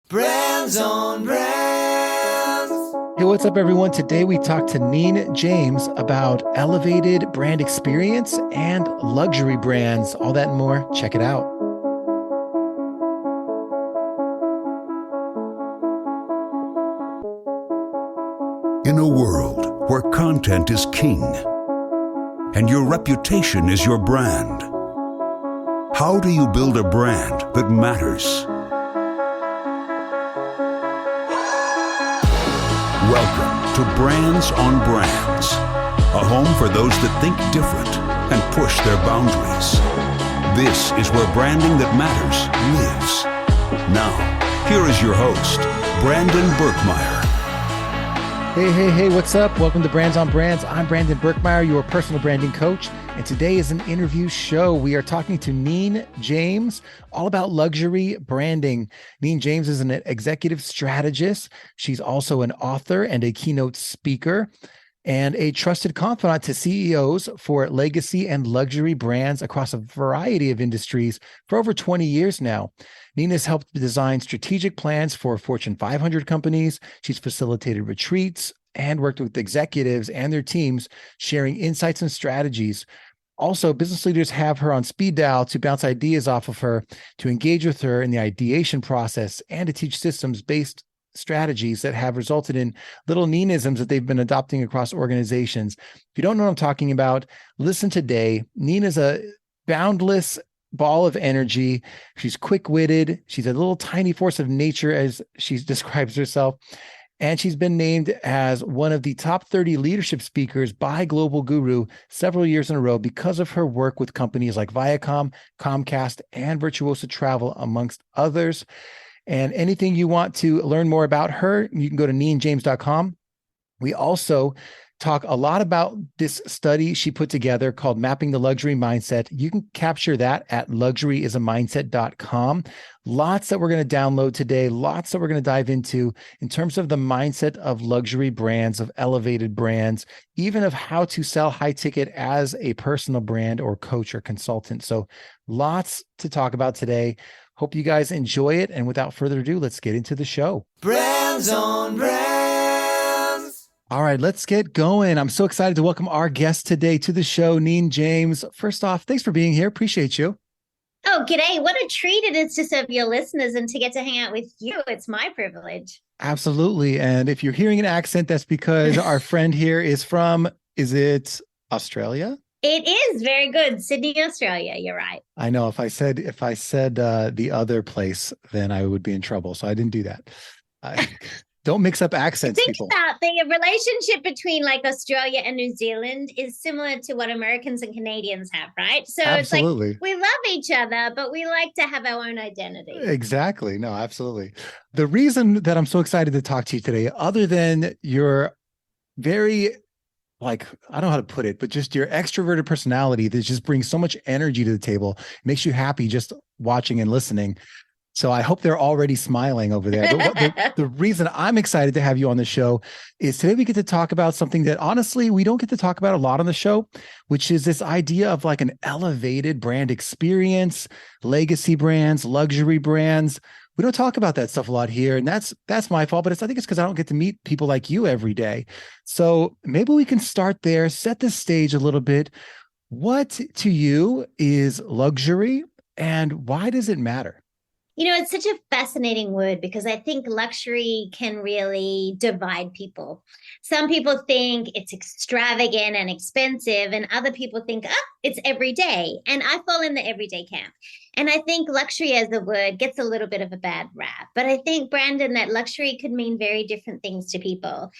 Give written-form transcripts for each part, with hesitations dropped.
Brands on Brands. Hey, what's up, everyone? Today we talk to Neen James about elevated brand experience and luxury brands. All that and more. Check it out. In a world where content is king and your reputation is your brand, how do you build a brand that matters? Welcome to Brands on Brands, a home for those that think different and push their boundaries. This is where branding that matters lives. Now, here is your host, Brandon Birkmeyer. Hey, what's up? Welcome to Brands on Brands. I'm Brandon Birkmeyer, your personal branding coach. And today is an interview show. We are talking to Neen James, all about luxury branding. Neen James is an executive strategist. She's also an author and a keynote speaker and a trusted confidant to CEOs for legacy and luxury brands across a variety of industries for over 20 years now. Neen has helped design strategic plans for Fortune 500 companies. She's facilitated retreats and worked with executives and their teams, sharing insights and strategies. Also, business leaders have her on speed dial to bounce ideas off of her, to engage with her in the ideation process, and to teach systems-based strategies that have resulted in little Neenisms that they've been adopting across organizations. If you don't know what I'm talking about, listen today. Neen is a boundless ball of energy. She's quick-witted. She's a little tiny force of nature, as she describes herself. And she's been named as one of the top 30 leadership speakers by Global Guru several years in a row because of her work with companies like Viacom, Comcast, and Virtuoso Travel, amongst others. And anything you want to learn more about her, you can go to neenjames.com. We also talk a lot about this study she put together called Mapping the Luxury Mindset. You can capture that at luxuryIsAmindset.com. Lots that we're going to download today, lots that we're going to dive into in terms of the mindset of luxury brands, of elevated brands, even of how to sell high ticket as a personal brand or coach or consultant. So lots to talk about today. Hope you guys enjoy it. And without further ado, let's get into the show. Brands on Brands. All right, let's get going. I'm so excited to welcome our guest today to the show, Neen James. First off, thanks for being here. Appreciate you. Oh, g'day. What a treat it is to serve your listeners and to get to hang out with you. It's my privilege. Absolutely. And if you're hearing an accent, that's because our friend here is from, is it Australia? It is very good. Sydney, Australia. You're right. I know if I said the other place, then I would be in trouble. So I didn't do that. Don't mix up accents, Think people. about the relationship between like Australia and New Zealand is similar to what Americans and Canadians have, right? So Absolutely. It's like we love each other, but we like to have our own identity. Exactly. No, absolutely. The reason that I'm so excited to talk to you today, other than your very, like, I don't know how to put it, but just your extroverted personality that just brings so much energy to the table, makes you happy just watching and listening. So I hope they're already smiling over there. The reason I'm excited to have you on the show is today we get to talk about something that honestly, we don't get to talk about a lot on the show, which is this idea of like an elevated brand experience, legacy brands, luxury brands. We don't talk about that stuff a lot here. And that's my fault, but I think it's because I don't get to meet people like you every day. So maybe we can start there, set the stage a little bit. What to you is luxury and why does it matter? You know, it's such a fascinating word because I think luxury can really divide people. Some people think it's extravagant and expensive, and other people think, it's everyday. And I fall in the everyday camp. And I think luxury as a word gets a little bit of a bad rap. But I think, Brandon, that luxury could mean very different things to people.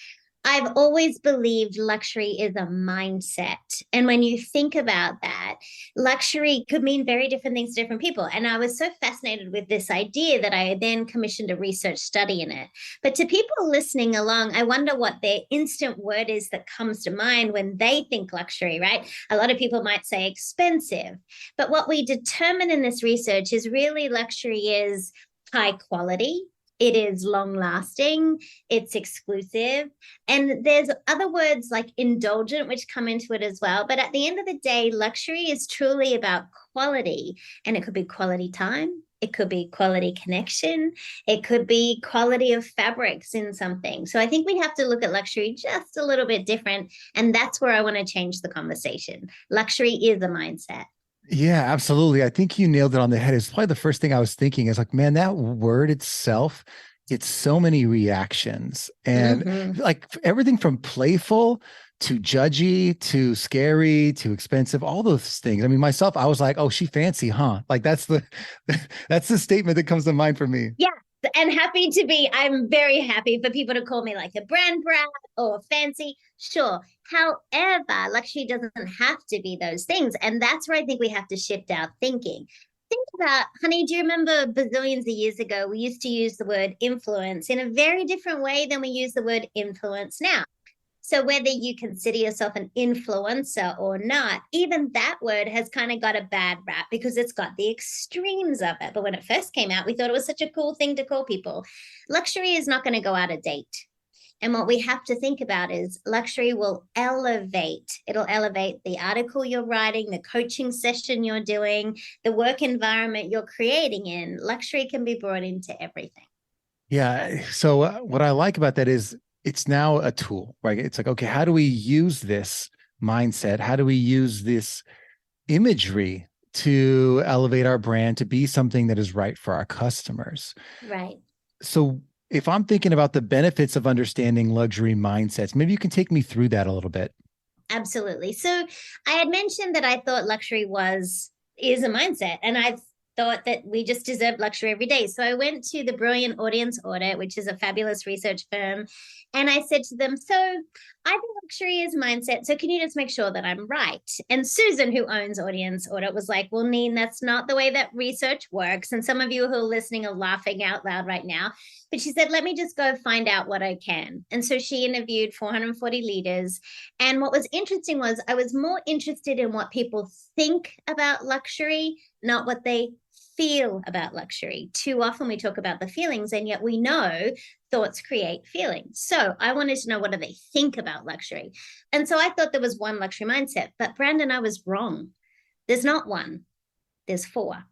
I've always believed luxury is a mindset. And when you think about that, luxury could mean very different things to different people. And I was so fascinated with this idea that I then commissioned a research study in it. But to people listening along, I wonder what their instant word is that comes to mind when they think luxury, right? A lot of people might say expensive. But what we determine in this research is really luxury is high quality. It is long lasting, it's exclusive. And there's other words like indulgent, which come into it as well. But at the end of the day, luxury is truly about quality. And it could be quality time, It could be quality connection. It could be quality of fabrics in something. So I think we have to look at luxury just a little bit different. And that's where I want to change the conversation. Luxury is a mindset. Yeah, absolutely. I think you nailed it on the head. It's probably the first thing I was thinking is like, man, that word itself gets so many reactions and like everything from playful to judgy to scary to expensive, all those things. I mean, myself, I was like, oh, she fancy, huh? Like that's the statement that comes to mind for me. Yeah. And I'm very happy for people to call me like a brand brat or fancy. Sure. However, luxury doesn't have to be those things. And that's where I think we have to shift our thinking. Think about, honey, do you remember bazillions of years ago, we used to use the word influence in a very different way than we use the word influence now. So whether you consider yourself an influencer or not, even that word has kind of got a bad rap because it's got the extremes of it. But when it first came out, we thought it was such a cool thing to call people. Luxury is not going to go out of date. And what we have to think about is luxury will elevate. It'll elevate the article you're writing, the coaching session you're doing, the work environment you're creating in. Luxury can be brought into everything. Yeah. So what I like about that is it's now a tool, right? It's like, okay, how do we use this mindset? How do we use this imagery to elevate our brand to be something that is right for our customers? Right. So if I'm thinking about the benefits of understanding luxury mindsets, maybe you can take me through that a little bit. Absolutely. So I had mentioned that I thought luxury is a mindset, and I thought that we just deserve luxury every day. So I went to the Brilliant Audience Audit, which is a fabulous research firm, and I said to them, so I think luxury is mindset. So can you just make sure that I'm right? And Susan, who owns Audience Audit, was like, well, Neen, that's not the way that research works. And some of you who are listening are laughing out loud right now. But she said, let me just go find out what I can. And so she interviewed 440 leaders. And what was interesting was I was more interested in what people think about luxury, not what they feel about luxury. Too often we talk about the feelings, and yet we know thoughts create feelings. So I wanted to know, what do they think about luxury? And so I thought there was one luxury mindset, but Brandon, I was wrong. There's not one, there's four.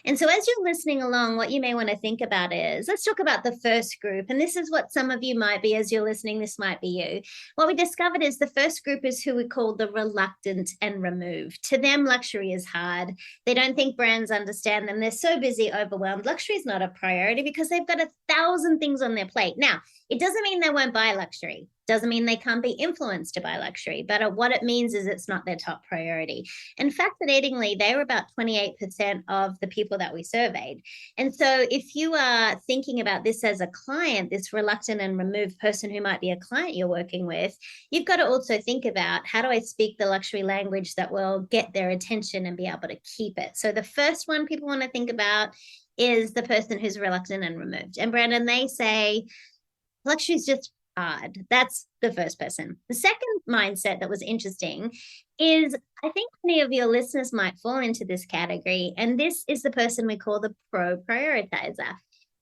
And so as you're listening along, what you may want to think about is, let's talk about the first group. And this is what some of you might be as you're listening. This might be you. What we discovered is the first group is who we call the reluctant and removed. To them, luxury is hard. They don't think brands understand them. They're so busy, overwhelmed. Luxury is not a priority because they've got 1,000 things on their plate. Now, it doesn't mean they won't buy luxury. Doesn't mean they can't be influenced to buy luxury, but what it means is it's not their top priority. And fascinatingly, they were about 28% of the people that we surveyed. And so if you are thinking about this as a client, this reluctant and removed person who might be a client you're working with, you've got to also think about, how do I speak the luxury language that will get their attention and be able to keep it? So the first one people want to think about is the person who's reluctant and removed. And Brandon, they say, luxury is just hard. That's the first person. The second mindset that was interesting is, I think many of your listeners might fall into this category, and this is the person we call the pro-prioritizer.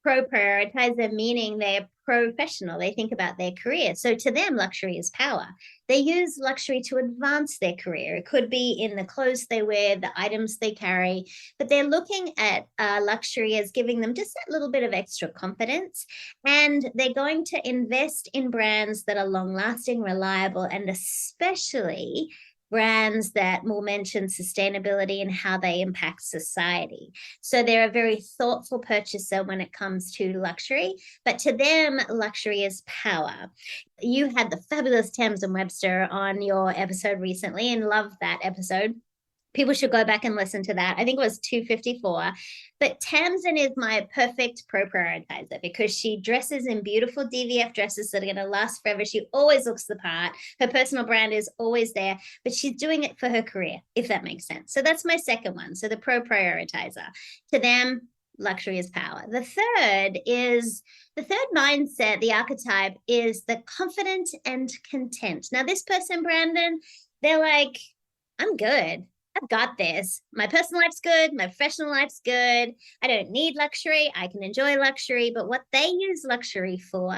Pro-prioritizer meaning they're professional. They think about their career. So to them, luxury is power. They use luxury to advance their career. It could be in the clothes they wear, the items they carry, but they're looking at luxury as giving them just that little bit of extra confidence. And they're going to invest in brands that are long-lasting, reliable, and especially brands that will mention sustainability and how they impact society. So they're a very thoughtful purchaser when it comes to luxury, but to them, luxury is power. You had the fabulous Thames and Webster on your episode recently, and love that episode. People should go back and listen to that. I think it was 254. But Tamsin is my perfect pro-prioritizer because she dresses in beautiful DVF dresses that are going to last forever. She always looks the part. Her personal brand is always there, but she's doing it for her career, if that makes sense. So that's my second one. So the pro-prioritizer. To them, luxury is power. The third mindset, the archetype, is the confident and content. Now, this person, Brandon, they're like, I'm good. I've got this. My personal life's good. My professional life's good. I don't need luxury. I can enjoy luxury. But what they use luxury for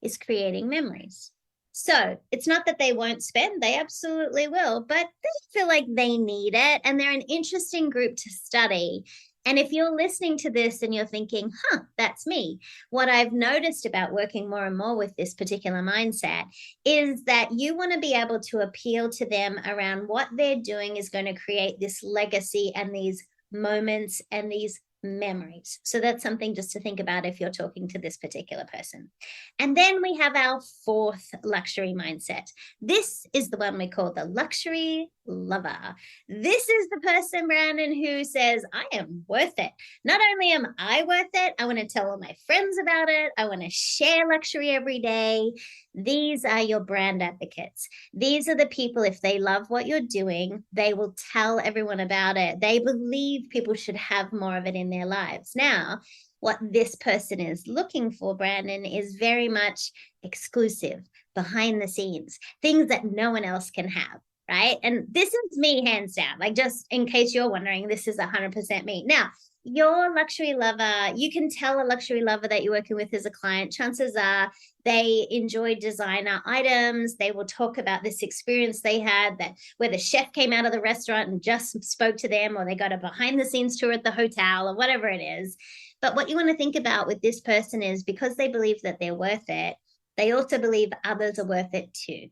is creating memories. So it's not that they won't spend. They absolutely will. But they feel like they need it. And they're an interesting group to study. And if you're listening to this and you're thinking, that's me, what I've noticed about working more and more with this particular mindset is that you want to be able to appeal to them around what they're doing is going to create this legacy and these moments and these memories. So that's something just to think about if you're talking to this particular person. And then we have our fourth luxury mindset. This is the one we call the luxury lover. This is the person, Brandon, who says, I am worth it. Not only am I worth it, I want to tell all my friends about it. I want to share luxury every day. These are your brand advocates. These are the people, if they love what you're doing, they will tell everyone about it. They believe people should have more of it in their lives. Now, what this person is looking for, Brandon, is very much exclusive, behind the scenes, things that no one else can have. Right. And this is me, hands down. Like, just in case you're wondering, this is 100% me. Now, your luxury lover, you can tell a luxury lover that you're working with as a client, chances are they enjoy designer items. They will talk about this experience they had, that where the chef came out of the restaurant and just spoke to them, or they got a behind the scenes tour at the hotel, or whatever it is. But what you want to think about with this person is, because they believe that they're worth it, they also believe others are worth it too.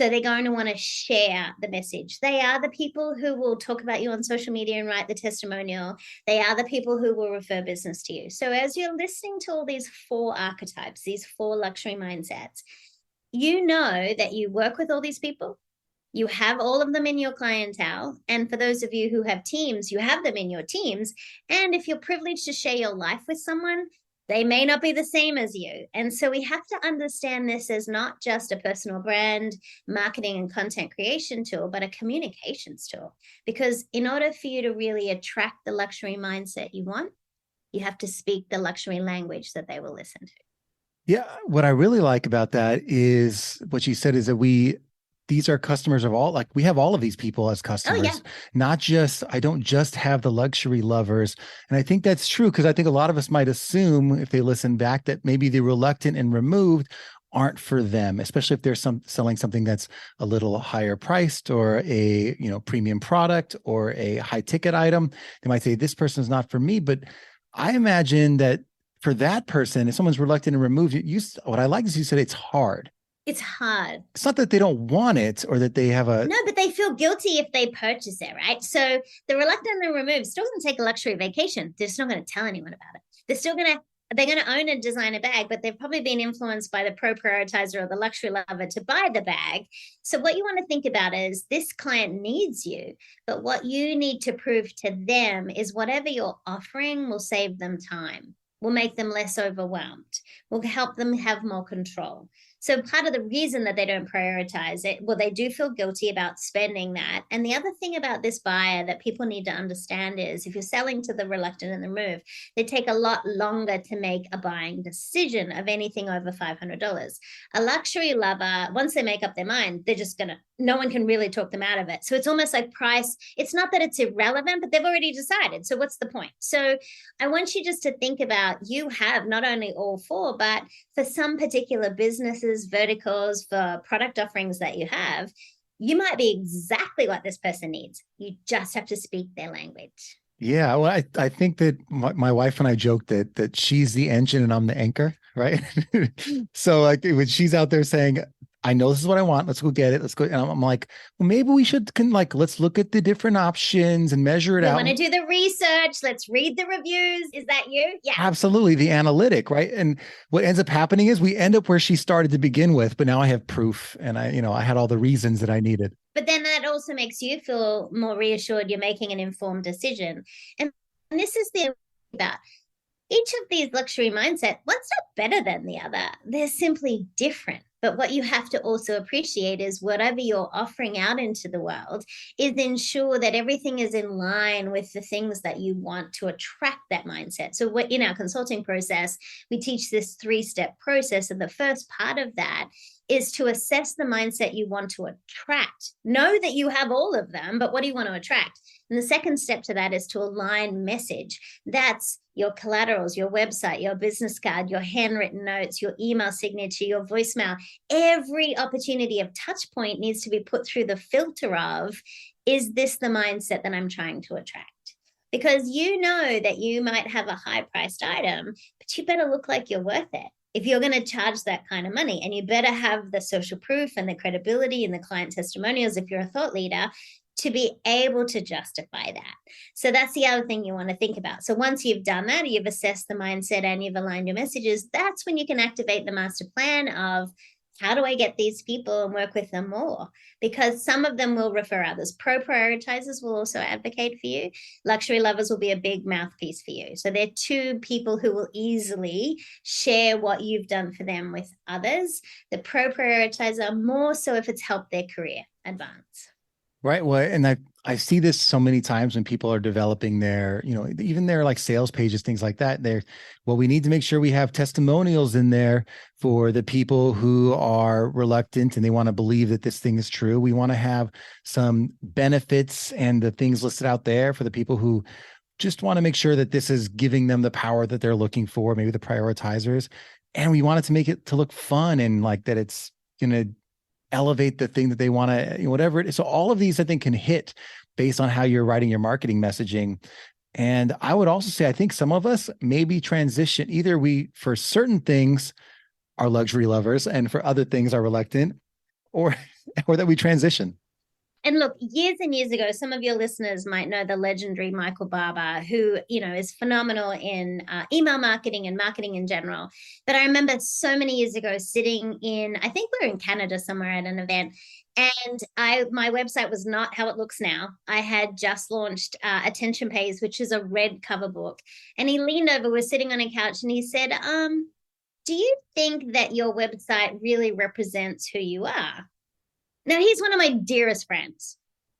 So they're going to want to share the message. They are the people who will talk about you on social media and write the testimonial. They are the people who will refer business to you. So as you're listening to all these four archetypes, these four luxury mindsets, you know that you work with all these people. You have all of them in your clientele. And for those of you who have teams, you have them in your teams. And if you're privileged to share your life with someone, they may not be the same as you. And so we have to understand this as not just a personal brand, marketing and content creation tool, but a communications tool. Because in order for you to really attract the luxury mindset you want, you have to speak the luxury language that they will listen to. Yeah. What I really like about that is what you said is that these are customers of all, like we have all of these people as customers, not just, I don't just have the luxury lovers. And I think that's true, because I think a lot of us might assume if they listen back that maybe the reluctant and removed aren't for them, especially if they're selling something that's a little higher priced, or a, premium product, or a high ticket item. They might say, this person is not for me. But I imagine that for that person, if someone's reluctant and removed, what I like is you said it's hard. It's hard. It's not that they don't want it, or that they have No, but they feel guilty if they purchase it, right? So the reluctant and removed still going to take a luxury vacation. They're still going to tell anyone about it. They're going to own a designer bag, but they've probably been influenced by the pro prioritizer or the luxury lover to buy the bag. So what you want to think about is, this client needs you, but what you need to prove to them is whatever you're offering will save them time, will make them less overwhelmed, will help them have more control. So part of the reason that they don't prioritize it, well, they do feel guilty about spending that. And the other thing about this buyer that people need to understand is, if you're selling to the reluctant and the removed, they take a lot longer to make a buying decision of anything over $500. A luxury lover, once they make up their mind, they're just no one can really talk them out of it. So it's almost like price. It's not that it's irrelevant, but they've already decided. So what's the point? So I want you just to think about, you have not only all four, but for some particular businesses, verticals, for product offerings that you have, you might be exactly what this person needs. You just have to speak their language. Yeah, well, I think that my wife and I joked that she's the engine and I'm the anchor, right? So like when she's out there saying, I know this is what I want, let's go get it, let's go. And I'm like, well, maybe we should let's look at the different options and measure it out. We want to do the research. Let's read the reviews. Is that you? Yeah. Absolutely. The analytic, right? And what ends up happening is we end up where she started to begin with, but now I have proof, and I had all the reasons that I needed. But then that also makes you feel more reassured you're making an informed decision. And this is the about each of these luxury mindset, one's not better than the other. They're simply different. But what you have to also appreciate is, whatever you're offering out into the world is ensure that everything is in line with the things that you want to attract that mindset. So in our consulting process, we teach this 3-step process. And the first part of that is to assess the mindset you want to attract. Know that you have all of them, but what do you want to attract? And the second step to that is to align message. That's your collaterals, your website, your business card, your handwritten notes, your email signature, your voicemail. Every opportunity of touch point needs to be put through the filter of, is this the mindset that I'm trying to attract? because you know that you might have a high priced item, but you better look like you're worth it if you're going to charge that kind of money. And you better have the social proof and the credibility and the client testimonials if you're a thought leader to be able to justify that. So that's the other thing you want to think about. So once you've done that, you've assessed the mindset and you've aligned your messages, that's when you can activate the master plan of, how do I get these people and work with them more? Because some of them will refer others. Pro prioritizers will also advocate for you. Luxury lovers will be a big mouthpiece for you. So they're two people who will easily share what you've done for them with others. The pro prioritizer more so if it's helped their career advance. Right. Well, and I see this so many times when people are developing their, even their like sales pages, things like that. We need to make sure we have testimonials in there for the people who are reluctant and they want to believe that this thing is true. We want to have some benefits and the things listed out there for the people who just want to make sure that this is giving them the power that they're looking for, maybe the prioritizers. And we want it to make it to look fun and like that it's going to elevate the thing that they want to, whatever it is. So all of these, I think, can hit based on how you're writing your marketing messaging. And I would also say, I think some of us maybe transition, either we, for certain things, are luxury lovers, and for other things are reluctant, or that we transition. And look, years and years ago, some of your listeners might know the legendary Michael Barber, who, is phenomenal in email marketing and marketing in general. But I remember so many years ago sitting I think we were in Canada somewhere at an event, and my website was not how it looks now. I had just launched Attention Pays, which is a red cover book. And he leaned over, we're sitting on a couch, and he said, do you think that your website really represents who you are? Now, he's one of my dearest friends.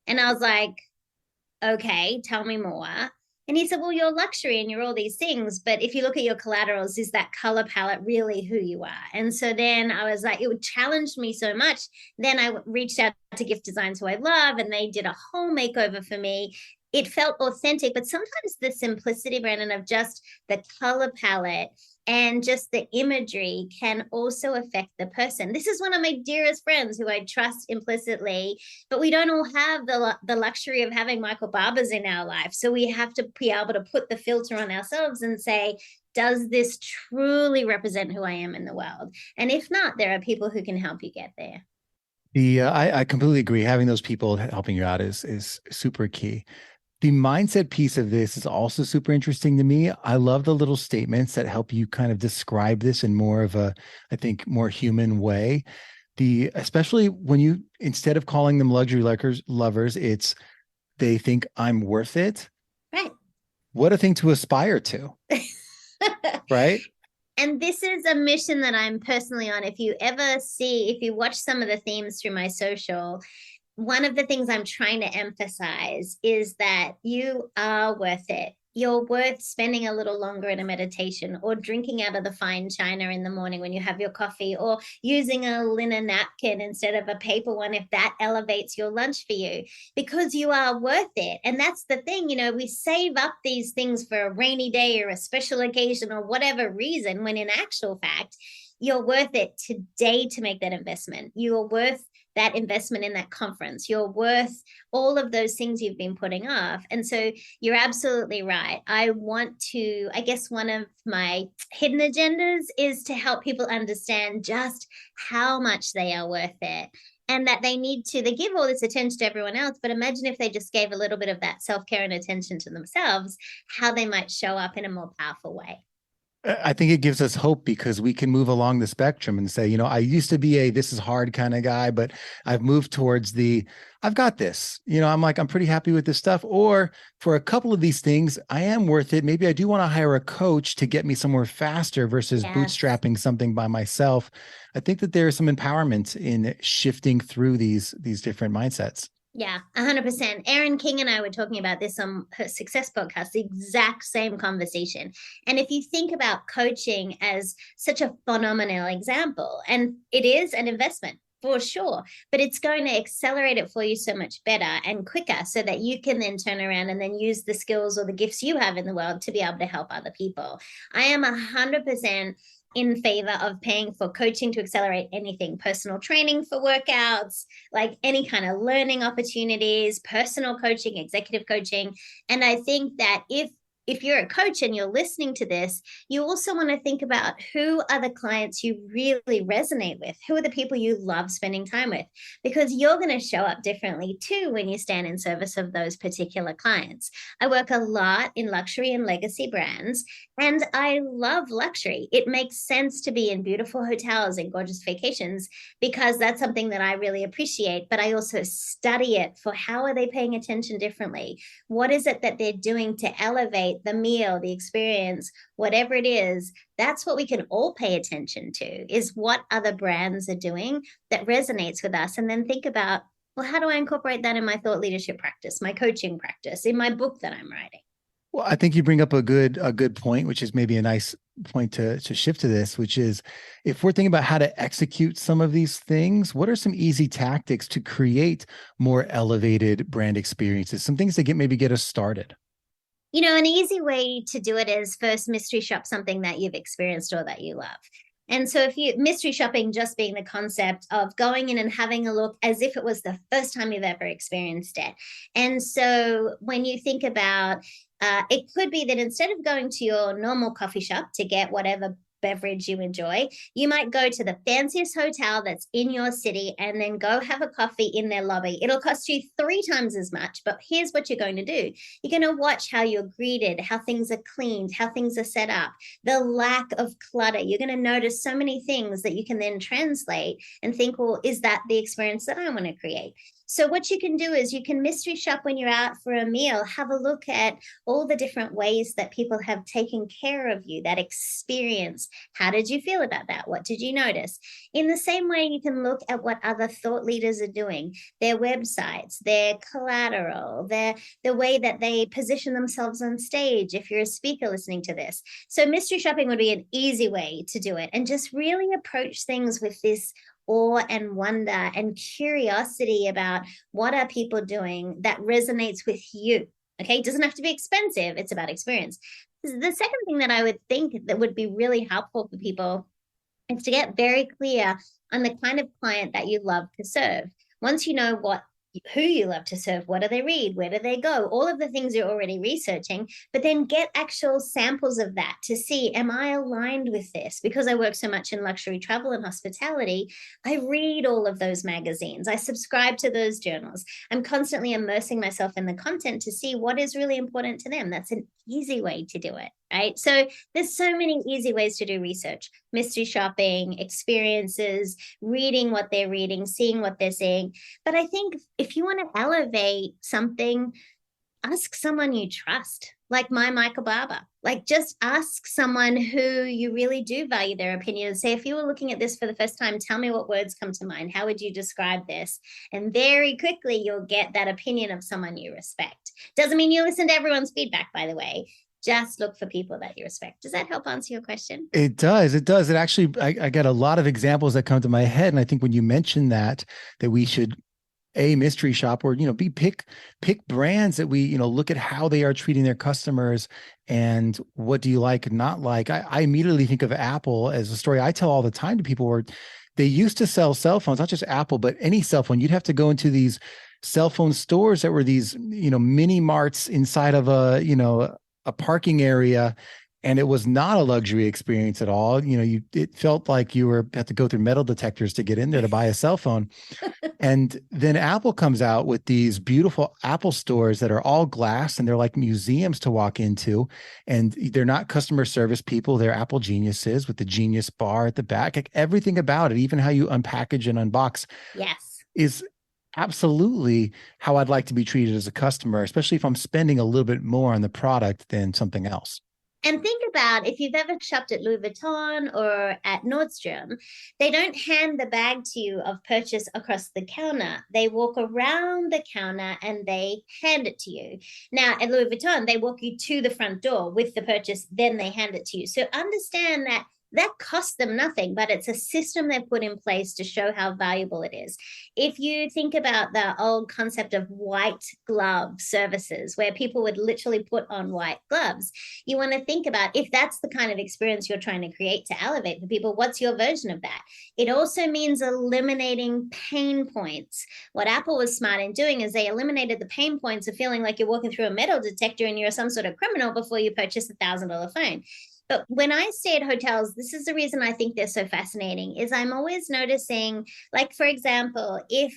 And I was like, okay, tell me more. And he said, well, you're luxury and you're all these things. But if you look at your collaterals, is that color palette really who you are? And so then I was like, it would challenge me so much. Then I reached out to Gift Designs, who I love, and they did a whole makeover for me. It felt authentic, but sometimes the simplicity, Brandon, of just the color palette and just the imagery can also affect the person. This is one of my dearest friends who I trust implicitly, but we don't all have the luxury of having Michael Barbers in our life. So we have to be able to put the filter on ourselves and say, does this truly represent who I am in the world? And if not, there are people who can help you get there. I completely agree. Having those people helping you out is super key. The mindset piece of this is also super interesting to me. I love the little statements that help you kind of describe this in more of a, I think, more human way. Especially when you, instead of calling them luxury lovers, it's they think I'm worth it. Right. What a thing to aspire to. Right. And this is a mission that I'm personally on. If you watch some of the themes through my social, one of the things I'm trying to emphasize is that you are worth it. You're worth spending a little longer in a meditation, or drinking out of the fine china in the morning when you have your coffee, or using a linen napkin instead of a paper one if that elevates your lunch for you, because you are worth it. And that's the thing, we save up these things for a rainy day or a special occasion or whatever reason, when in actual fact, you're worth it today to make that investment. You are worth that investment in that conference. You're worth all of those things you've been putting off. And so you're absolutely right. I guess one of my hidden agendas is to help people understand just how much they are worth it. And that they give all this attention to everyone else. But imagine if they just gave a little bit of that self-care and attention to themselves, how they might show up in a more powerful way. I think it gives us hope, because we can move along the spectrum and say, I used to be this is hard kind of guy, but I've moved towards I've got this, I'm pretty happy with this stuff. Or for a couple of these things, I am worth it. Maybe I do want to hire a coach to get me somewhere faster versus bootstrapping something by myself. I think that there is some empowerment in shifting through these different mindsets. Yeah, 100%. Erin King and I were talking about this on her Success podcast, the exact same conversation. And if you think about coaching as such a phenomenal example, and it is an investment for sure, but it's going to accelerate it for you so much better and quicker, so that you can then turn around and then use the skills or the gifts you have in the world to be able to help other people. I am 100% in favor of paying for coaching to accelerate anything, personal training for workouts, like any kind of learning opportunities, personal coaching, executive coaching. And I think that if you're a coach and you're listening to this, you also want to think about who are the clients you really resonate with? Who are the people you love spending time with? Because you're going to show up differently too when you stand in service of those particular clients. I work a lot in luxury and legacy brands, and I love luxury. It makes sense to be in beautiful hotels and gorgeous vacations because that's something that I really appreciate. But I also study it for how are they paying attention differently? What is it that they're doing to elevate the meal, the experience, whatever it is? That's what we can all pay attention to, is what other brands are doing that resonates with us. And then think about, well, how do I incorporate that in my thought leadership practice, my coaching practice, in my book that I'm writing? Well, I think you bring up a good point, which is maybe a nice point to shift to this, which is if we're thinking about how to execute some of these things, what are some easy tactics to create more elevated brand experiences? Some things that maybe get us started. An easy way to do it is first mystery shop something that you've experienced or that you love. And so if you mystery shopping just being the concept of going in and having a look as if it was the first time you've ever experienced it. And so when you think about it could be that instead of going to your normal coffee shop to get whatever beverage you enjoy, you might go to the fanciest hotel that's in your city and then go have a coffee in their lobby. It'll cost you 3 times as much, but here's what you're going to do. You're going to watch how you're greeted, how things are cleaned, how things are set up, the lack of clutter. You're going to notice so many things that you can then translate and think, well, is that the experience that I want to create? So what you can do is you can mystery shop when you're out for a meal, have a look at all the different ways that people have taken care of you, that experience. How did you feel about that? What did you notice? In the same way, you can look at what other thought leaders are doing, their websites, their collateral, the way that they position themselves on stage, if you're a speaker listening to this. So mystery shopping would be an easy way to do it, and just really approach things with this awe and wonder and curiosity about what are people doing that resonates with you. Okay, it doesn't have to be expensive. It's about experience. The second thing that I would think that would be really helpful for people is to get very clear on the kind of client that you love to serve. Once you know who you love to serve, what do they read, where do they go, all of the things you're already researching, but then get actual samples of that to see, am I aligned with this? Because I work so much in luxury travel and hospitality, I read all of those magazines, I subscribe to those journals, I'm constantly immersing myself in the content to see what is really important to them. That's an easy way to do it, right? So there's so many easy ways to do research: mystery shopping, experiences, reading what they're reading, seeing what they're seeing. But I think if you want to elevate something, ask someone you trust, like my Michael Barber. Like, just ask someone who you really do value their opinion and say, if you were looking at this for the first time, tell me what words come to mind. How would you describe this? And very quickly, you'll get that opinion of someone you respect. Doesn't mean you listen to everyone's feedback, by the way. Just look for people that you respect. Does that help answer your question? It does. It does. It actually, I got a lot of examples that come to my head. And I think when you mentioned that we should mystery shop or, pick brands that we, look at how they are treating their customers and what do you like and not like. I immediately think of Apple as a story I tell all the time to people where they used to sell cell phones, not just Apple, but any cell phone. You'd have to go into these cell phone stores that were these, mini marts inside of a parking area. And it was not a luxury experience at all. It felt like you had to go through metal detectors to get in there to buy a cell phone. And then Apple comes out with these beautiful Apple stores that are all glass and they're like museums to walk into. And they're not customer service people. They're Apple geniuses with the Genius bar at the back. Like everything about it, even how you unpackage and unbox, yes, is absolutely how I'd like to be treated as a customer, especially if I'm spending a little bit more on the product than something else. And think about if you've ever shopped at Louis Vuitton or at Nordstrom, they don't hand the bag to you of purchase across the counter. They walk around the counter and they hand it to you. Now, at Louis Vuitton, they walk you to the front door with the purchase, then they hand it to you. So understand that that costs them nothing, but it's a system they've put in place to show how valuable it is. If you think about the old concept of white glove services, where people would literally put on white gloves, you want to think about, if that's the kind of experience you're trying to create to elevate for people, what's your version of that? It also means eliminating pain points. What Apple was smart in doing is they eliminated the pain points of feeling like you're walking through a metal detector and you're some sort of criminal before you purchase $1,000 phone. But when I stay at hotels, this is the reason I think they're so fascinating, is I'm always noticing, like, for example, if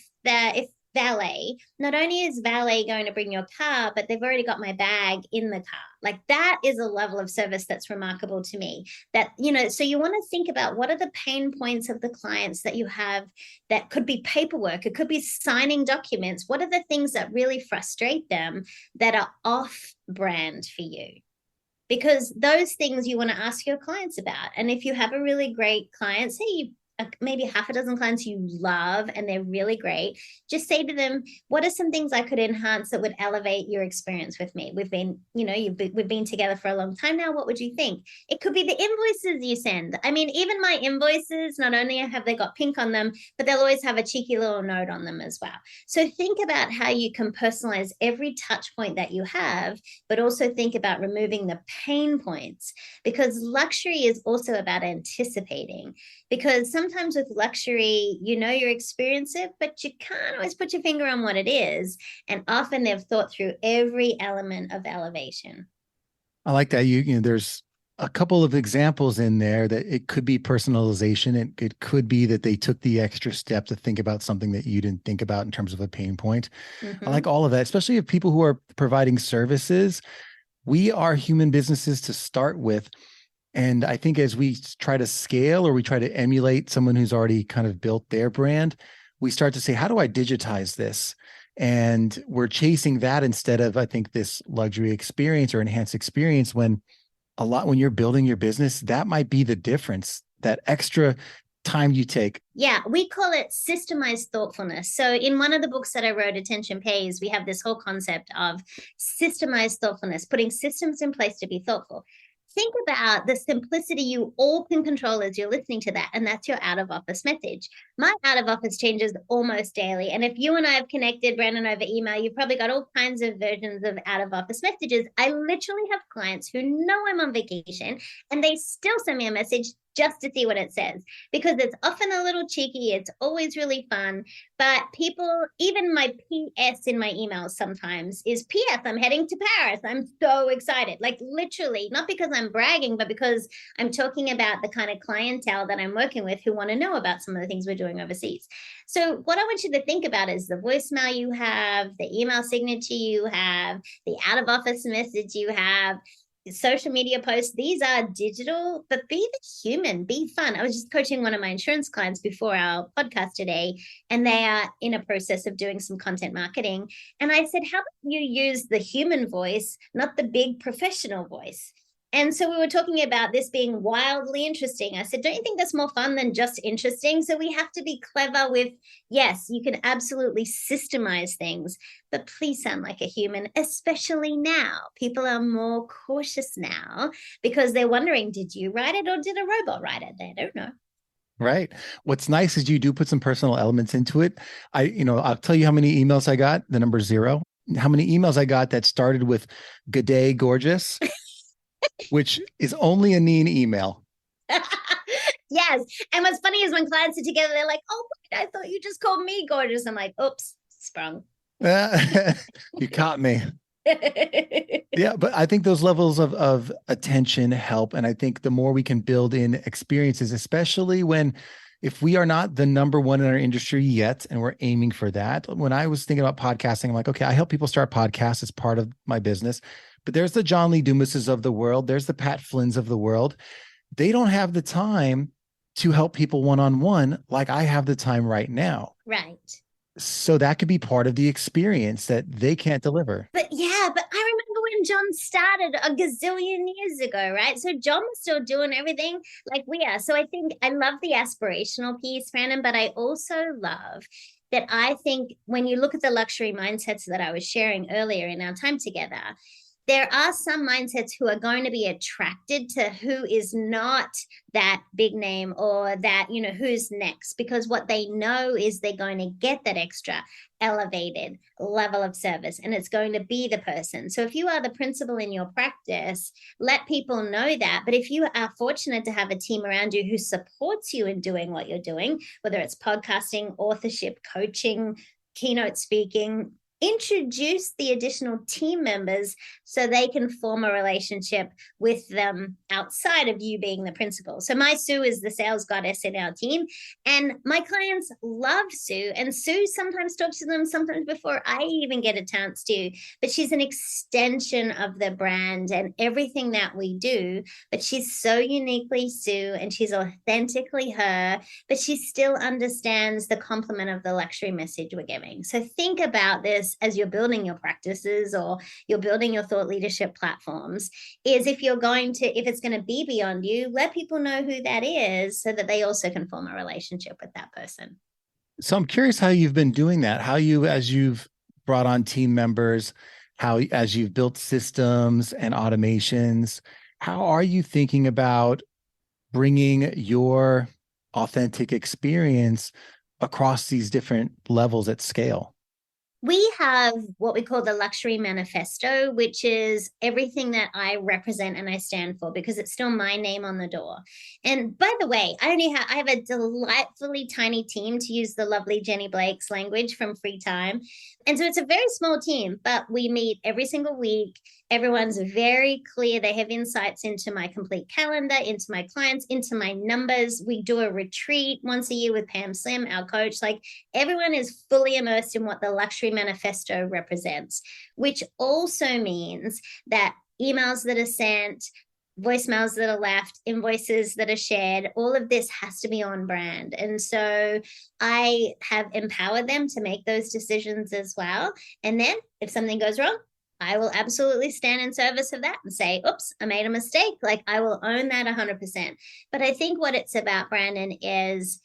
valet, not only is valet going to bring your car, but they've already got my bag in the car. Like, that is a level of service that's remarkable to me. That, so you want to think about, what are the pain points of the clients that you have? That could be paperwork, it could be signing documents. What are the things that really frustrate them that are off brand for you? Because those things you want to ask your clients about. And if you have a really great client, say you maybe half a dozen clients you love and they're really great, just say to them, what are some things I could enhance that would elevate your experience with me? We've been together for a long time now. What would you think? It could be the invoices you send. I mean, even my invoices, not only have they got pink on them, but they'll always have a cheeky little note on them as well. So think about how you can personalize every touch point that you have, but also think about removing the pain points, because luxury is also about anticipating. Because sometimes with luxury, you're experiencing it, but you can't always put your finger on what it is. And often they've thought through every element of elevation. I like that. There's a couple of examples in there that it could be personalization. It could be that they took the extra step to think about something that you didn't think about in terms of a pain point. Mm-hmm. I like all of that, especially if people who are providing services. We are human businesses to start with. And I think as we try to scale, or we try to emulate someone who's already kind of built their brand, we start to say, how do I digitize this? And we're chasing that instead of, I think, this luxury experience or enhanced experience, when you're building your business, that might be the difference, that extra time you take. Yeah, we call it systemized thoughtfulness. So in one of the books that I wrote, Attention Pays, we have this whole concept of systemized thoughtfulness, putting systems in place to be thoughtful. Think about the simplicity you all can control as you're listening to that, and that's your out of office message. My out of office changes almost daily. And if you and I have connected, Brandon, over email, you've probably got all kinds of versions of out of office messages. I literally have clients who know I'm on vacation and they still send me a message just to see what it says, because it's often a little cheeky. It's always really fun. But people, even my PS in my emails sometimes is, PS, I'm heading to Paris. I'm so excited. Like, literally, not because I'm bragging, but because I'm talking about the kind of clientele that I'm working with who want to know about some of the things we're doing overseas. So what I want you to think about is the voicemail you have, the email signature you have, the out of office message you have, social media posts. These are digital, but be the human, be fun. I was just coaching one of my insurance clients before our podcast today, and they are in a process of doing some content marketing. And I said, how about you use the human voice, not the big professional voice? And so we were talking about this being wildly interesting. I said, don't you think that's more fun than just interesting? So we have to be clever with, yes, you can absolutely systemize things, but please sound like a human, especially now. People are more cautious now because they're wondering, did you write it or did a robot write it? They don't know. Right. What's nice is you do put some personal elements into it. I'll tell you how many emails I got, the number 0, how many emails I got that started with "Good day, gorgeous," which is only a Neen email. Yes. And what's funny is when clients are together, they're like, oh, I thought you just called me gorgeous. I'm like, oops, sprung. You caught me. Yeah, but I think those levels of attention help. And I think the more we can build in experiences, especially if we are not the number one in our industry yet, and we're aiming for that. When I was thinking about podcasting, I'm like, okay, I help people start podcasts as part of my business. But there's the John Lee Dumases of the world. There's the Pat Flynn's of the world. They don't have the time to help people one-on-one like I have the time right now. Right. So that could be part of the experience that they can't deliver. But I remember when John started a gazillion years ago, right? So John was still doing everything like we are. So I think I love the aspirational piece, Brandon, but I also love that I think when you look at the luxury mindsets that I was sharing earlier in our time together, There are some mindsets who are going to be attracted to who is not that big name or that, who's next, because what they know is they're going to get that extra elevated level of service and it's going to be the person. So if you are the principal in your practice, let people know that. But if you are fortunate to have a team around you who supports you in doing what you're doing, whether it's podcasting, authorship, coaching, keynote speaking, introduce the additional team members so they can form a relationship with them outside of you being the principal. So my Sue is the sales goddess in our team, and my clients love Sue, and Sue sometimes talks to them sometimes before I even get a chance to, but she's an extension of the brand and everything that we do. But she's so uniquely Sue and she's authentically her, but she still understands the complement of the luxury message we're giving. So think about this as you're building your practices or you're building your thought leadership platforms, is if it's going to be beyond you, let people know who that is so that they also can form a relationship with that person. So I'm curious how you've been doing that, as you've brought on team members, as you've built systems and automations, how are you thinking about bringing your authentic experience across these different levels at scale? We have what we call the Luxury Manifesto, which is everything that I represent and I stand for, because it's still my name on the door. And by the way, I have a delightfully tiny team, to use the lovely Jenny Blake's language from Free Time. And so it's a very small team, but we meet every single week. Everyone's very clear. They have insights into my complete calendar, into my clients, into my numbers. We do a retreat once a year with Pam Slim, our coach. Like, everyone is fully immersed in what the Luxury Manifesto represents, which also means that emails that are sent, voicemails that are left, invoices that are shared, all of this has to be on brand. And so I have empowered them to make those decisions as well. And then if something goes wrong, I will absolutely stand in service of that and say, oops, I made a mistake. Like, I will own that 100%. But I think what it's about, Brandon, is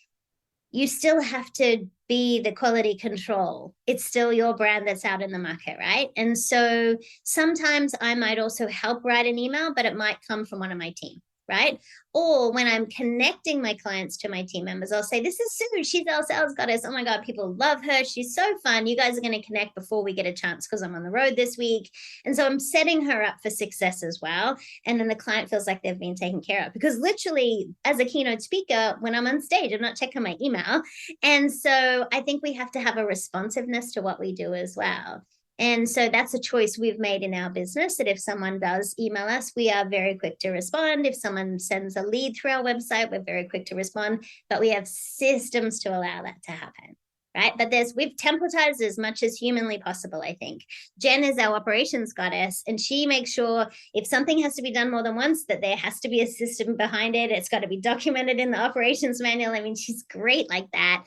you still have to be the quality control. It's still your brand that's out in the market, right? And so sometimes I might also help write an email, but it might come from one of my team, right? Or when I'm connecting my clients to my team members, I'll say, this is Sue. She's our sales goddess. Oh my God, people love her. She's so fun. You guys are going to connect before we get a chance because I'm on the road this week. And so I'm setting her up for success as well. And then the client feels like they've been taken care of, because literally as a keynote speaker, when I'm on stage, I'm not checking my email. And so I think we have to have a responsiveness to what we do as well. And so that's a choice we've made in our business, that if someone does email us, we are very quick to respond. If someone sends a lead through our website, we're very quick to respond, but we have systems to allow that to happen, right? But we've templatized as much as humanly possible, I think. Jen is our operations goddess, and she makes sure if something has to be done more than once, that there has to be a system behind it. It's got to be documented in the operations manual. I mean, she's great like that.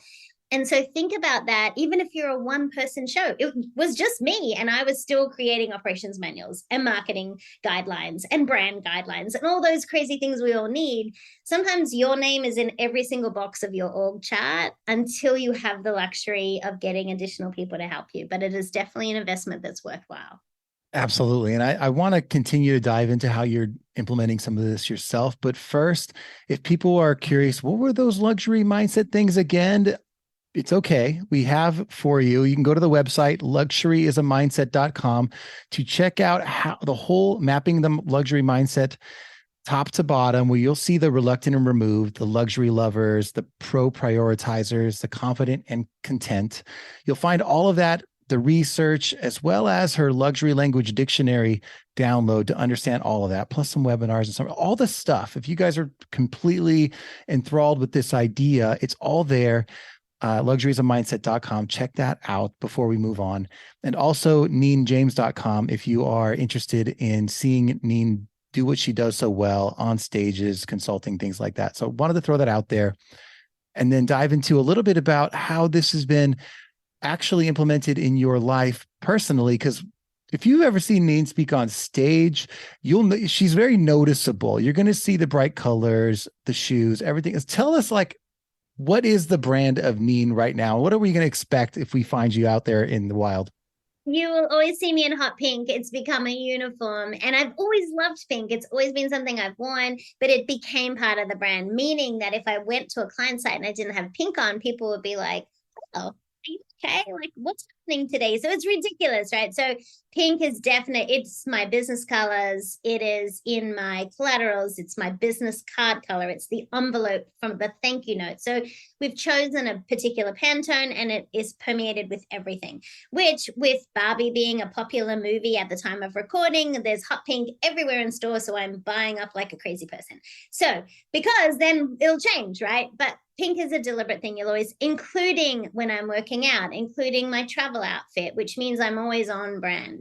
And so think about that. Even if you're a one-person show, it was just me, and I was still creating operations manuals and marketing guidelines and brand guidelines and all those crazy things we all need. Sometimes your name is in every single box of your org chart until you have the luxury of getting additional people to help you. But it is definitely an investment that's worthwhile. Absolutely. And I want to continue to dive into how you're implementing some of this yourself. But first, if people are curious, what were those luxury mindset things again? It's okay. We have for you. You can go to the website, luxuryIsAmindset.com, to check out how the whole mapping the luxury mindset top to bottom, where you'll see the reluctant and removed, the luxury lovers, the pro prioritizers, the confident and content. You'll find all of that, the research, as well as her luxury language dictionary download to understand all of that, plus some webinars and all the stuff. If you guys are completely enthralled with this idea, it's all there. Luxuriesamindset.com. Check that out before we move on. And also neenjames.com if you are interested in seeing Neen do what she does so well on stages, consulting, things like that. So wanted to throw that out there, and then dive into a little bit about how this has been actually implemented in your life personally. Because if you've ever seen Neen speak on stage, she's very noticeable. You're going to see the bright colors, the shoes, everything. Tell us, what is the brand of Neen right now? What are we going to expect if we find you out there in the wild? You will always see me in hot pink. It's become a uniform. And I've always loved pink. It's always been something I've worn, but it became part of the brand, meaning that if I went to a client site and I didn't have pink on, people would be like, oh, are you okay? Like, what's happening today? So it's ridiculous, right? So pink is definite. It's my business colors. It is in my collaterals. It's my business card color. It's the envelope from the thank you note. So we've chosen a particular Pantone and it is permeated with everything, which with Barbie being a popular movie at the time of recording, there's hot pink everywhere in store. So I'm buying up like a crazy person. So because then it'll change, right? But pink is a deliberate thing. You'll always, including when I'm working out, including my travel outfit, which means I'm always on brand.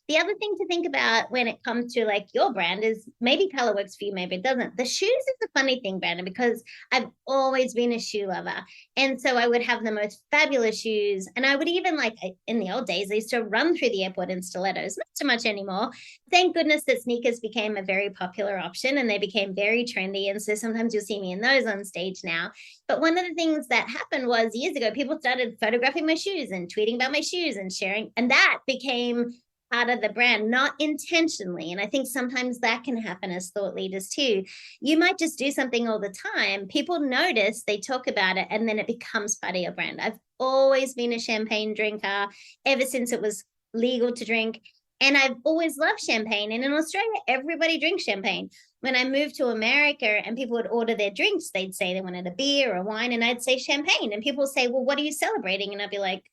The other thing to think about when it comes to like your brand is maybe color works for you, maybe it doesn't. The shoes is a funny thing, Brandon, because I've always been a shoe lover. And so I would have the most fabulous shoes. And I would even like in the old days, I used to run through the airport in stilettos, not so much anymore. Thank goodness that sneakers became a very popular option and they became very trendy. And so sometimes you'll see me in those on stage now. But one of the things that happened was years ago, people started photographing my shoes and tweeting about my shoes and sharing. And that became part of the brand, not intentionally. And I think sometimes that can happen as thought leaders too. You might just do something all the time. People notice, they talk about it, and then it becomes part of your brand. I've always been a champagne drinker ever since it was legal to drink. And I've always loved champagne. And in Australia, everybody drinks champagne. When I moved to America and people would order their drinks, they'd say they wanted a beer or a wine, and I'd say champagne. And people would say, well, what are you celebrating? And I'd be like,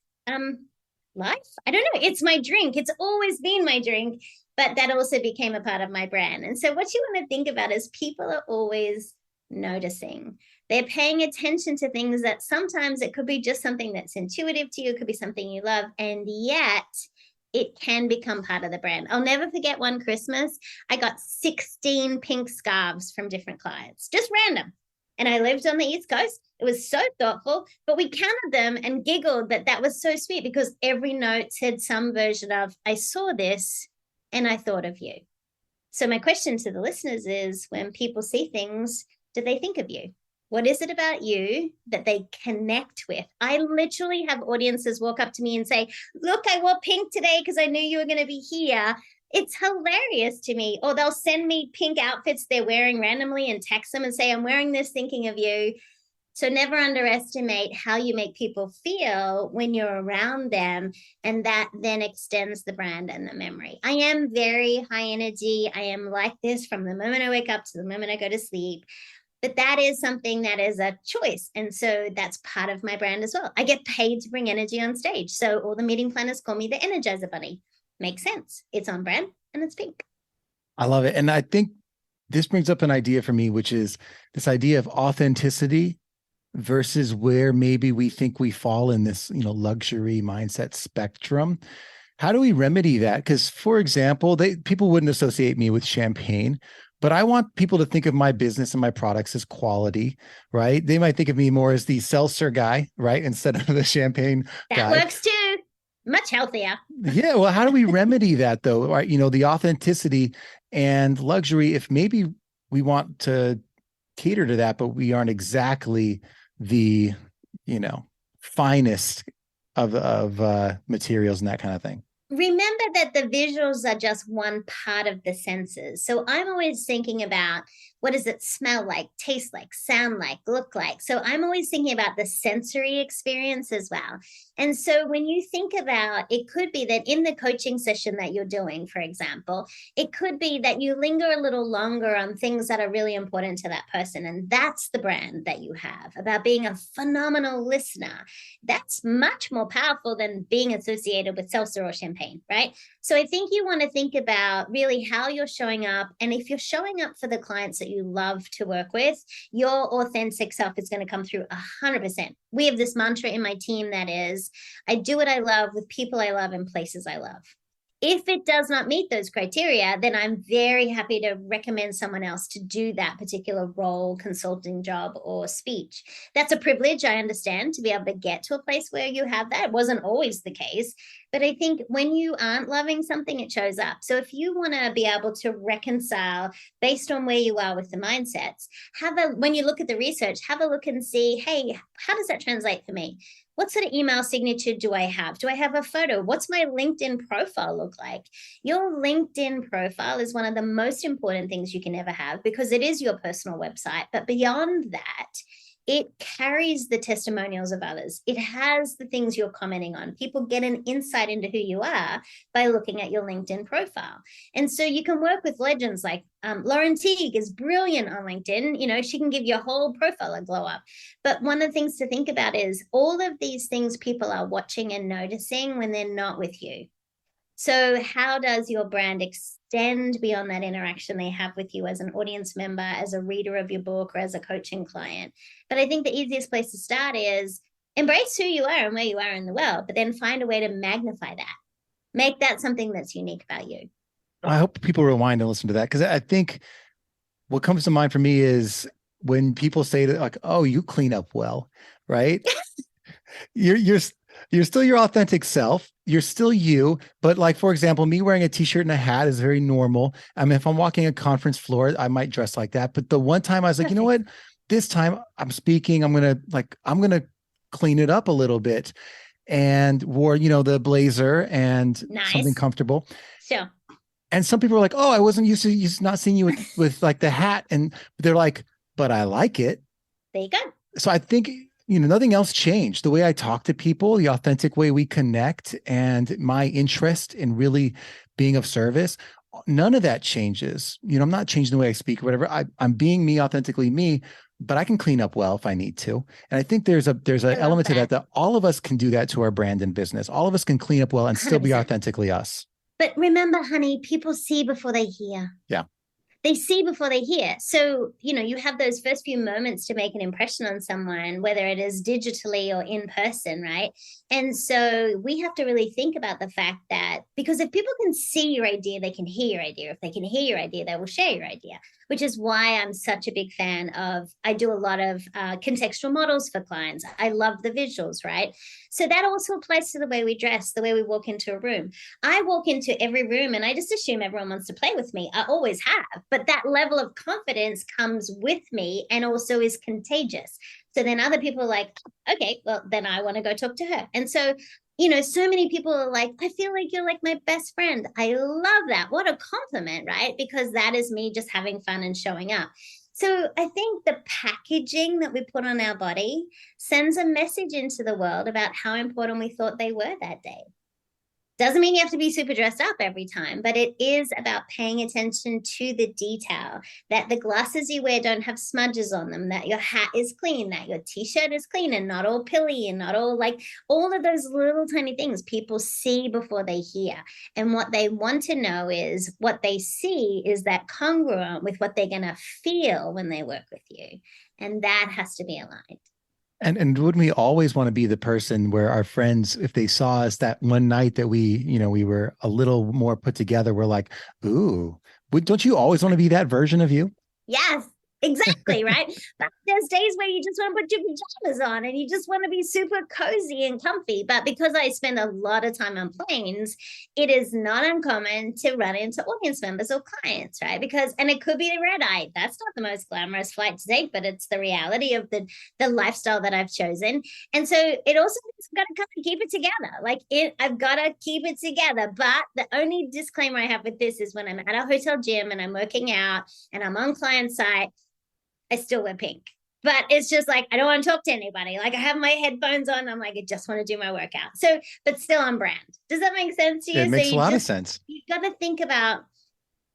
life? I don't know. It's my drink. It's always been my drink, but that also became a part of my brand. And so what you want to think about is people are always noticing. They're paying attention to things that sometimes it could be just something that's intuitive to you. It could be something you love. And yet it can become part of the brand. I'll never forget one Christmas, I got 16 pink scarves from different clients, just random. And I lived on the East Coast. It was so thoughtful, but we counted them and giggled that was so sweet because every note said some version of, I saw this and I thought of you. So my question to the listeners is, when people see things, do they think of you? What is it about you that they connect with? I literally have audiences walk up to me and say, look, I wore pink today because I knew you were going to be here. It's hilarious to me. Or they'll send me pink outfits they're wearing randomly and text them and say, I'm wearing this thinking of you. So never underestimate how you make people feel when you're around them. And that then extends the brand and the memory. I am very high energy. I am like this from the moment I wake up to the moment I go to sleep. But that is something that is a choice. And so that's part of my brand as well. I get paid to bring energy on stage. So all the meeting planners call me the Energizer Bunny. Makes sense. It's on brand and it's pink. I love it. And I think this brings up an idea for me, which is this idea of authenticity versus where maybe we think we fall in this, luxury mindset spectrum. How do we remedy that? Because, for example, people wouldn't associate me with champagne, but I want people to think of my business and my products as quality, right? They might think of me more as the seltzer guy, right? Instead of the champagne guy. That works too. Much healthier. Yeah. Well, how do we remedy that though? Right. The authenticity and luxury, if maybe we want to cater to that, but we aren't exactly the, finest of materials and that kind of thing. Remember that the visuals are just one part of the senses. So I'm always thinking about, what does it smell like, taste like, sound like, look like? So I'm always thinking about the sensory experience as well. And so when you think about, it could be that in the coaching session that you're doing, for example, it could be that you linger a little longer on things that are really important to that person. And that's the brand that you have about being a phenomenal listener. That's much more powerful than being associated with seltzer or champagne, right? So I think you want to think about really how you're showing up. And if you're showing up for the clients that you love to work with, your authentic self is going to come through 100%. We have this mantra in my team that is, I do what I love with people I love and places I love. If it does not meet those criteria, then I'm very happy to recommend someone else to do that particular role, consulting job, or speech. That's a privilege, I understand, to be able to get to a place where you have that. It wasn't always the case. But I think when you aren't loving something, it shows up. So if you want to be able to reconcile based on where you are with the mindsets, when you look at the research, have a look and see, hey, how does that translate for me? What sort of email signature do I have? Do I have a photo? What's my LinkedIn profile look like? Your LinkedIn profile is one of the most important things you can ever have because it is your personal website. But beyond that, it carries the testimonials of others. It has the things you're commenting on. People get an insight into who you are by looking at your LinkedIn profile. And so you can work with legends like Lauren Teague is brilliant on LinkedIn. You know, she can give your whole profile a glow up. But one of the things to think about is all of these things people are watching and noticing when they're not with you. So how does your brand extend beyond that interaction they have with you as an audience member, as a reader of your book, or as a coaching client? But I think the easiest place to start is embrace who you are and where you are in the world, but then find a way to magnify that. Make that something that's unique about you. I hope people rewind and listen to that, because I think what comes to mind for me is when people say that, like, oh, you clean up well, right? You're still your authentic self. You're still you. But like, for example, me wearing a t-shirt and a hat is very normal. I mean, if I'm walking a conference floor, I might dress like that. But the one time I was like, you know what? This time I'm speaking, I'm going to clean it up a little bit, and wore, the blazer and something comfortable. Sure. And some people are like, oh, I wasn't used to not seeing you with like the hat. And they're like, but I like it. There you go. So I think, nothing else changed. The way I talk to people, the authentic way we connect, and my interest in really being of service, none of that changes. I'm not changing the way I speak or whatever. I'm being me, authentically me, but I can clean up well if I need to. And I think there's an element to that all of us can do that to our brand and business. All of us can clean up well and still 100%. Be authentically us. But remember, honey, people see before they hear. Yeah. They see before they hear. So, you have those first few moments to make an impression on someone, whether it is digitally or in person, right? And so we have to really think about the fact that, because if people can see your idea, they can hear your idea. If they can hear your idea, they will share your idea, which is why I'm such a big fan of, I do a lot of contextual models for clients. I love the visuals, right? So that also applies to the way we dress, the way we walk into a room. I walk into every room and I just assume everyone wants to play with me. I always have. But that level of confidence comes with me and also is contagious. So then other people are like, okay, well, then I want to go talk to her. And so, so many people are like, I feel like you're like my best friend. I love that. What a compliment, right? Because that is me just having fun and showing up. So I think the packaging that we put on our body sends a message into the world about how important we thought they were that day. Doesn't mean you have to be super dressed up every time, but it is about paying attention to the detail, that the glasses you wear don't have smudges on them, that your hat is clean, that your t-shirt is clean and not all pilly and not all, like, all of those little tiny things people see before they hear. And what they want to know is what they see is that congruent with what they're going to feel when they work with you. And that has to be aligned. And wouldn't we always want to be the person where our friends, if they saw us that one night that we were a little more put together, we're like, ooh, don't you always want to be that version of you? Yes, exactly. Right. But there's days where you just want to put your pajamas on and you just want to be super cozy and comfy. But because I spend a lot of time on planes, it is not uncommon to run into audience members or clients, right? And it could be the red eye. That's not the most glamorous flight to take, but it's the reality of the lifestyle that I've chosen. And so it also means I've got to kind of keep it together. I've got to keep it together. But the only disclaimer I have with this is when I'm at a hotel gym and I'm working out and I'm on client site, I still wear pink. But it's just like, I don't want to talk to anybody. Like, I have my headphones on. I'm like, I just want to do my workout. So, but still on brand. Does that make sense to you? It makes a lot of sense. You've got to think about,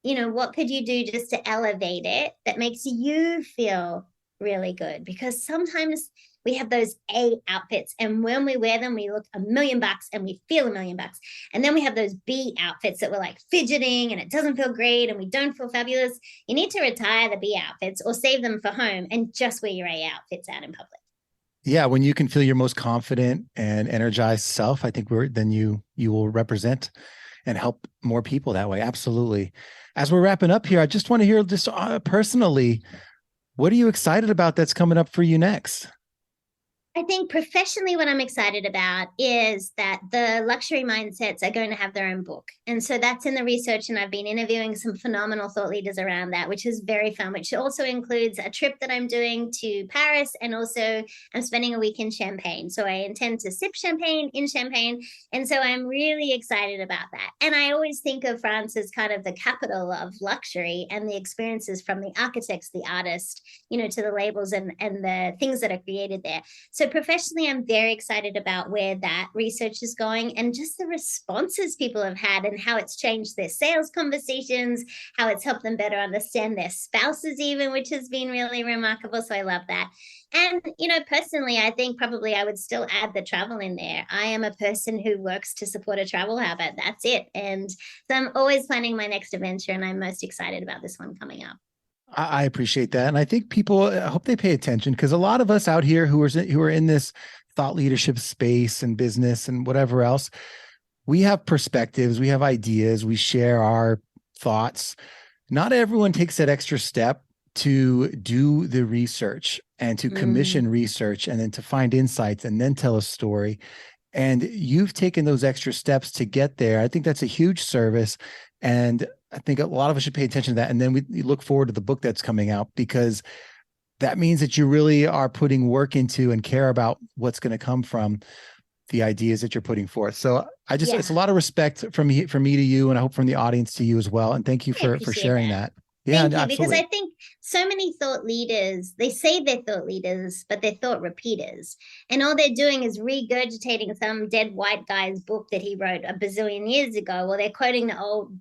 what could you do just to elevate it that makes you feel really good? Because sometimes we have those A outfits, and when we wear them, we look $1 million and we feel $1 million. And then we have those B outfits that we're like fidgeting and it doesn't feel great and we don't feel fabulous. You need to retire the B outfits or save them for home and just wear your A outfits out in public. Yeah, when you can feel your most confident and energized self, I think then you will represent and help more people that way. Absolutely. As we're wrapping up here, I just want to hear just personally, what are you excited about that's coming up for you next? I think professionally, what I'm excited about is that the luxury mindsets are going to have their own book. And so that's in the research. And I've been interviewing some phenomenal thought leaders around that, which is very fun, which also includes a trip that I'm doing to Paris. And also I'm spending a week in Champagne. So I intend to sip champagne in Champagne. And so I'm really excited about that. And I always think of France as kind of the capital of luxury, and the experiences from the architects, the artists, to the labels and the things that are created there. So professionally, I'm very excited about where that research is going, and just the responses people have had and how it's changed their sales conversations, how it's helped them better understand their spouses even, which has been really remarkable. So I love that. And, personally, I think probably I would still add the travel in there. I am a person who works to support a travel habit. That's it. And so I'm always planning my next adventure, and I'm most excited about this one coming up. I appreciate that. And I think people, I hope they pay attention, because a lot of us out here who are in this thought leadership space and business and whatever else, we have perspectives, we have ideas, we share our thoughts. Not everyone takes that extra step to do the research and to commission research, and then to find insights and then tell a story. And you've taken those extra steps to get there. I think that's a huge service. And I think a lot of us should pay attention to that. And then we look forward to the book that's coming out, because that means that you really are putting work into and care about what's going to come from the ideas that you're putting forth. So it's a lot of respect from me to you, and I hope from the audience to you as well. And thank you for sharing that. Yeah, Thank you, absolutely. because I think so many thought leaders, they say they're thought leaders, but they're thought repeaters. And all they're doing is regurgitating some dead white guy's book that he wrote a bazillion years ago, or they're quoting the old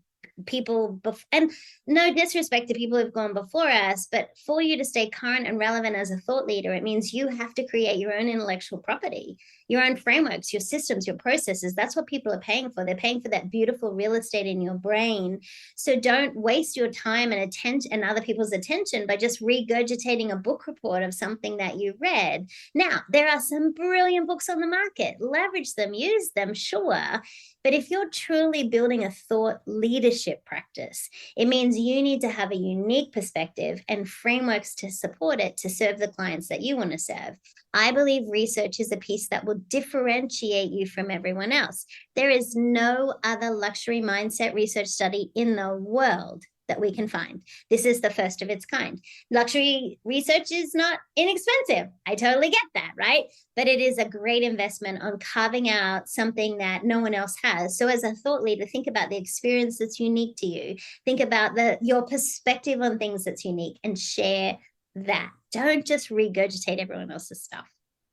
people. And no disrespect to people who've gone before us, but for you to stay current and relevant as a thought leader, it means you have to create your own intellectual property, your own frameworks, your systems, your processes. That's what people are paying for. They're paying for that beautiful real estate in your brain. So don't waste your time and attention and other people's attention by just regurgitating a book report of something that you read. Now, there are some brilliant books on the market. Leverage them, use them, sure. But if you're truly building a thought leadership practice, it means you need to have a unique perspective and frameworks to support it, to serve the clients that you want to serve. I believe research is a piece that will differentiate you from everyone else. There is no other luxury mindset research study in the world that we can find. This is the first of its kind. Luxury research is not inexpensive. I totally get that, right? But it is a great investment on carving out something that no one else has. So as a thought leader, think about the experience that's unique to you. Think about your perspective on things that's unique, and share that. Don't just regurgitate everyone else's stuff.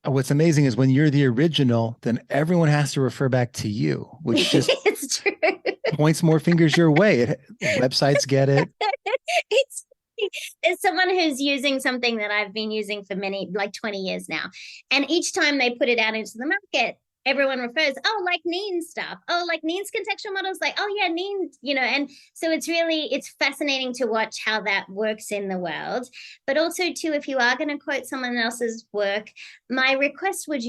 What's amazing is when you're the original, then everyone has to refer back to you, which just it's true. Points more fingers your way. Websites get it. It's someone who's using something that I've been using for 20 years now. And each time they put it out into the market, everyone refers, like Neen stuff. Like Neen's contextual models, Neen, and so it's fascinating to watch how that works in the world. But also too, if you are going to quote someone else's work, my request would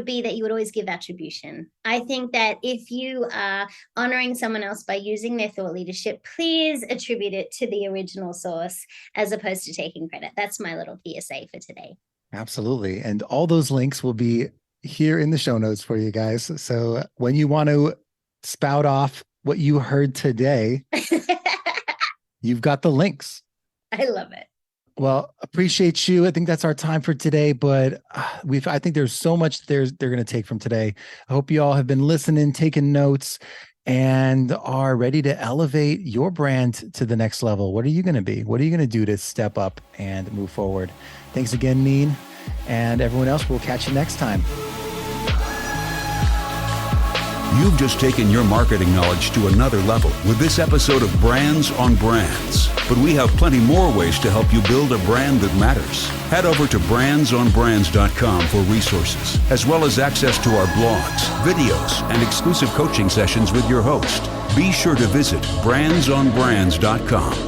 be that you would always give attribution. I think that if you are honoring someone else by using their thought leadership, please attribute it to the original source as opposed to taking credit. That's my little PSA for today. Absolutely. And all those links will be here in the show notes for you guys. So when you want to spout off what you heard today, you've got the links. I love it. Well, appreciate you. I think that's our time for today, but I think there's so much they're going to take from today. I hope you all have been listening, taking notes, and are ready to elevate your brand to the next level. What are you going to be? What are you going to do to step up and move forward? Thanks again, Neen, and everyone else. We'll catch you next time. You've just taken your marketing knowledge to another level with this episode of Brands on Brands. But we have plenty more ways to help you build a brand that matters. Head over to brandsonbrands.com for resources, as well as access to our blogs, videos, and exclusive coaching sessions with your host. Be sure to visit brandsonbrands.com.